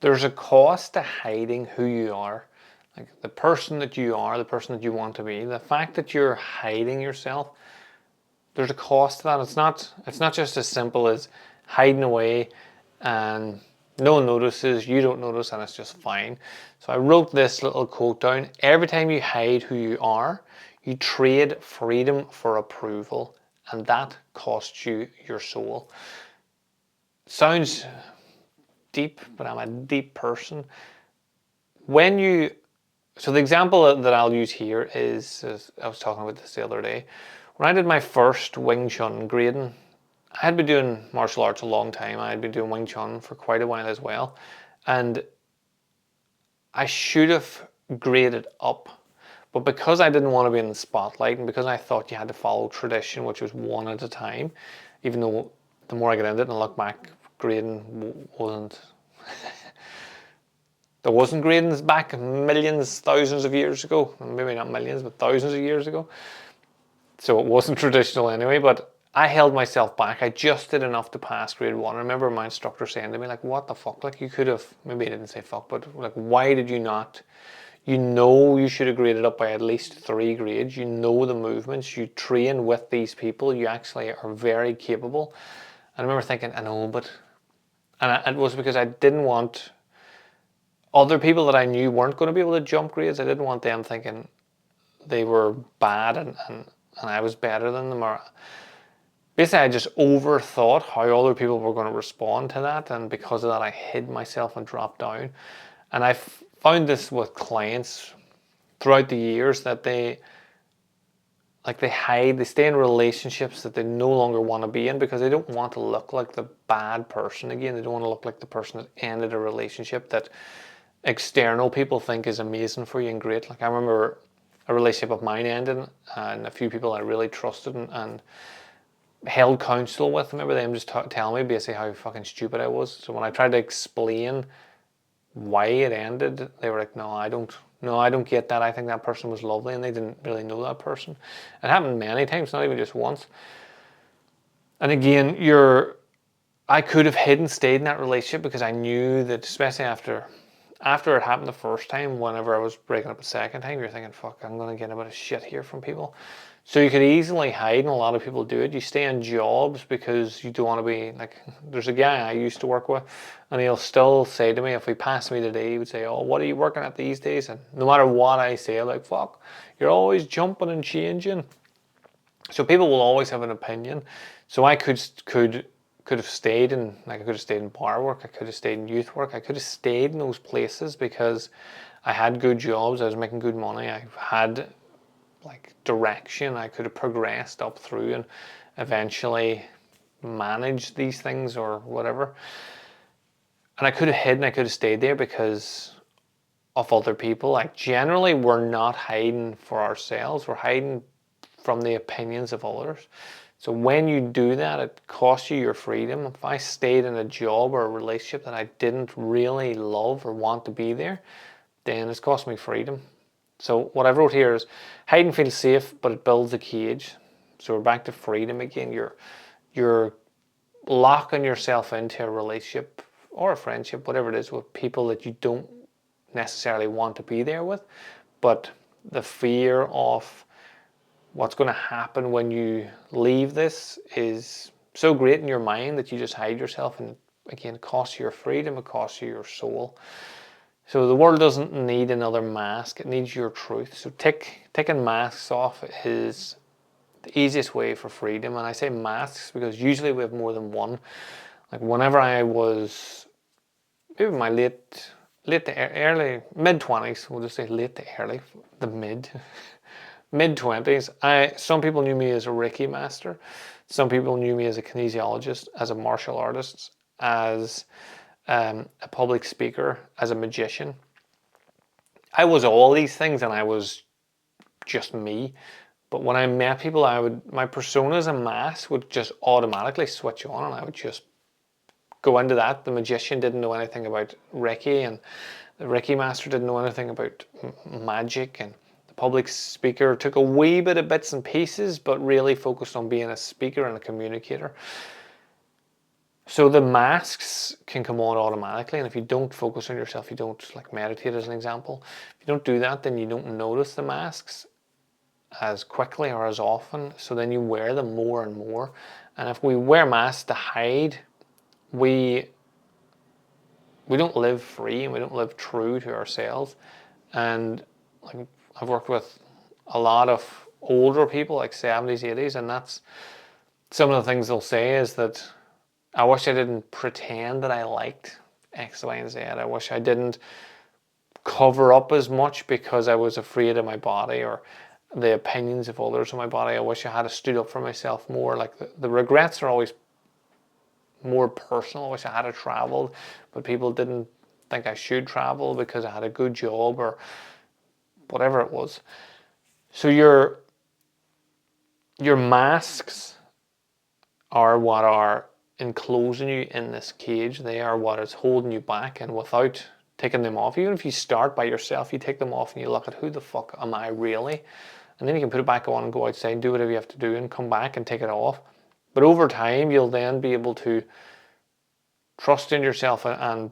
There's a cost to hiding who you are. Like the person that you are, the person that you want to be. The fact that you're hiding yourself, there's a cost to that. It's not just as simple as hiding away and no one notices, you don't notice, and it's just fine. So I wrote this little quote down. Every time you hide who you are, you trade freedom for approval, and that costs you your soul. Sounds deep, but I'm a deep person. So the example that I'll use here is, I was talking about this the other day, when I did my first Wing Chun grading. I had been doing martial arts a long time. I had been doing Wing Chun for quite a while as well. And I should have graded up. But because I didn't want to be in the spotlight and because I thought you had to follow tradition, which was one at a time, even though the more I get into it and look back, grading wasn't... There wasn't gradings back millions, thousands of years ago. Maybe not millions, but thousands of years ago. So it wasn't traditional anyway, but I held myself back. I just did enough to pass grade 1. I remember my instructor saying to me, like, what the fuck? Like, you could have, maybe he didn't say fuck, but like, why did you not? You know you should have graded up by at least 3 grades. You know the movements. You train with these people. You actually are very capable. And I remember thinking, I know, but... And it was because I didn't want other people that I knew weren't going to be able to jump grades. I didn't want them thinking they were bad and I was better than them. Or basically, I just overthought how other people were going to respond to that, and because of that, I hid myself and dropped down. And I found this with clients throughout the years, that they hide, they stay in relationships that they no longer want to be in because they don't want to look like the bad person again. They don't want to look like the person that ended a relationship that external people think is amazing for you and great. Like, I remember a relationship of mine ended, and a few people I really trusted and held counsel with. I remember them just telling me basically how fucking stupid I was. So when I tried to explain why it ended, they were like, no, I don't get that. I think that person was lovely, and they didn't really know that person. It happened many times, not even just once. And again, I could have hidden, stayed in that relationship because I knew that, especially after it happened the first time, whenever I was breaking up the second time, you're thinking, fuck, I'm going to get a bit of shit here from people. So you could easily hide, and a lot of people do it. You stay in jobs because you don't want to be like... There's a guy I used to work with, and he'll still say to me, if he passed me today, he would say, oh, what are you working at these days? And no matter what I say, I'm like, fuck, you're always jumping and changing. So people will always have an opinion. So I could have stayed in, like, I could have stayed in bar work, I could have stayed in youth work, I could have stayed in those places because I had good jobs, I was making good money, I had like direction, I could have progressed up through and eventually managed these things or whatever. And I could have hidden, I could have stayed there because of other people. Like, generally we're not hiding for ourselves, we're hiding from the opinions of others. So when you do that, it costs you your freedom. If I stayed in a job or a relationship that I didn't really love or want to be there, then it's cost me freedom. So what I've wrote here is, hiding feels safe, but it builds a cage. So we're back to freedom again. You're locking yourself into a relationship or a friendship, whatever it is, with people that you don't necessarily want to be there with, but the fear of what's going to happen when you leave this is so great in your mind that you just hide yourself, and again, it costs you your freedom, it costs you your soul. So the world doesn't need another mask, it needs your truth. So taking masks off is the easiest way for freedom. And I say masks because usually we have more than one. Like, whenever I was maybe my late to early mid-20s, we'll just say late to early, the mid-20s, some people knew me as a Reiki master, some people knew me as a kinesiologist, as a martial artist, as a public speaker, as a magician. I was all these things, and I was just me. But when I met people, my persona as a mask would just automatically switch on, and I would just go into that. The magician didn't know anything about Reiki, and the Reiki master didn't know anything about magic, and the public speaker took a wee bit of bits and pieces, but really focused on being a speaker and a communicator. So the masks can come on automatically, and if you don't focus on yourself, you don't like meditate as an example. If you don't do that, then you don't notice the masks as quickly or as often. So then you wear them more and more. And if we wear masks to hide, we don't live free and we don't live true to ourselves. And like I've worked with a lot of older people, like 70s, 80s, and that's some of the things they'll say is that I wish I didn't pretend that I liked X, Y, and Z. I wish I didn't cover up as much because I was afraid of my body or the opinions of others of my body. I wish I had stood up for myself more. Like the regrets are always more personal. I wish I had traveled, but people didn't think I should travel because I had a good job or whatever it was. So your masks are what are enclosing you in this cage. They are what is holding you back, and without taking them off, even if you start by yourself, you take them off and you look at who the fuck am I really, and then you can put it back on and go outside and do whatever you have to do and come back and take it off. But over time, you'll then be able to trust in yourself and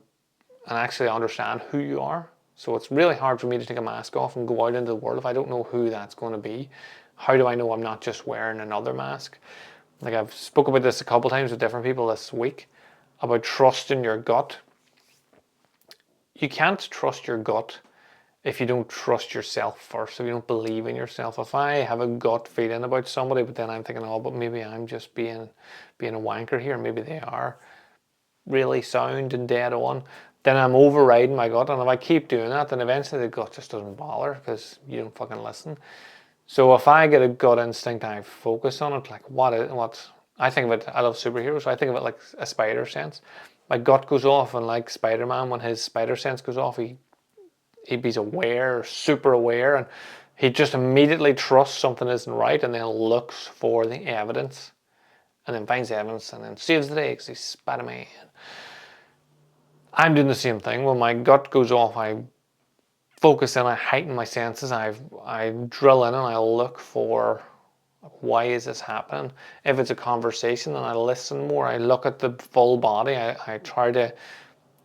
actually understand who you are. So it's really hard for me to take a mask off and go out into the world if I don't know who that's going to be. How do I know I'm not just wearing another mask? Like I've spoke about this a couple times with different people this week about trusting your gut. You can't trust your gut if you don't trust yourself first, if you don't believe in yourself. If I have a gut feeling about somebody, but then I'm thinking, oh, but maybe I'm just being a wanker here, maybe they are really sound and dead on, then I'm overriding my gut. And if I keep doing that, then eventually the gut just doesn't bother because you don't fucking listen. So if I get a gut instinct, I focus on it. Like what I think of it, I love superheroes, so I think of it like a spider sense. My gut goes off, and like Spider-Man, when his spider sense goes off, he's aware, super aware, and he just immediately trusts something isn't right, and then looks for the evidence, and then finds the evidence, and then saves the day because he's Spider-Man. I'm doing the same thing. When my gut goes off, I focus in, I heighten my senses, I drill in and I look for why is this happening. If it's a conversation, then I listen more. I look at the full body. I try to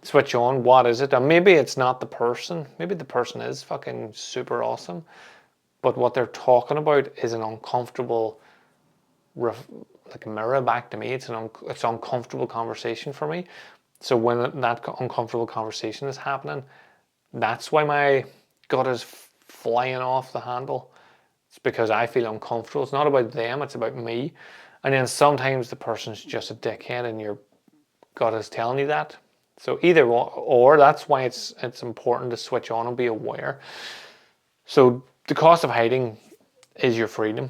switch on what is it. And maybe it's not the person. Maybe the person is fucking super awesome, but what they're talking about is an uncomfortable like a mirror back to me. It's an uncomfortable conversation for me. So when that uncomfortable conversation is happening, that's why my gut is flying off the handle. It's because I feel uncomfortable. It's not about them, it's about me. And then sometimes the person's just a dickhead and your gut is telling you that. So either or, that's why it's important to switch on and be aware. So the cost of hiding is your freedom.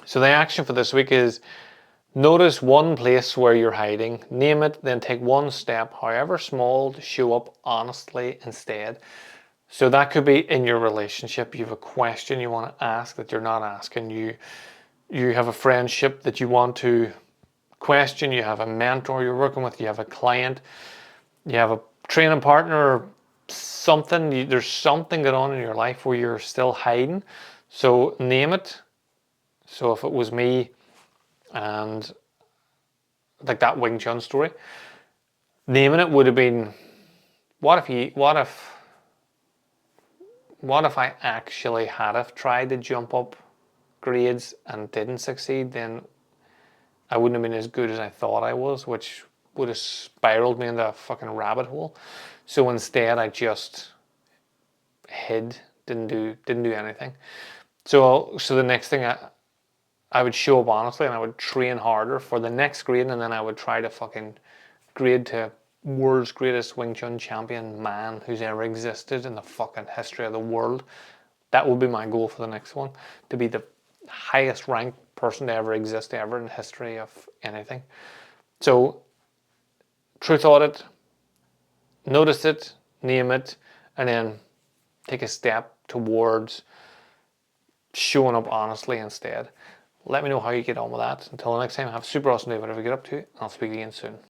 So the action for this week is notice one place where you're hiding, name it, then take one step, however small, to show up honestly instead. So that could be in your relationship. You have a question you want to ask that you're not asking. You have a friendship that you want to question. You have a mentor you're working with. You have a client. You have a training partner or something. There's something going on in your life where you're still hiding. So name it. So if it was me and like that Wing Chun story, naming it would have been, what if I actually had have tried to jump up grades and didn't succeed, then I wouldn't have been as good as I thought I was, which would have spiraled me into a fucking rabbit hole. So instead I just hid, didn't do anything. So the next thing I would show up honestly and I would train harder for the next grade, and then I would try to fucking grade to world's greatest Wing Chun champion man who's ever existed in the fucking history of the world. That would be my goal for the next one, to be the highest ranked person to ever exist ever in the history of anything. So truth audit, notice it, name it, and then take a step towards showing up honestly instead. Let me know how you get on with that. Until the next time, have a super awesome day, whatever you get up to. I'll speak to you again soon.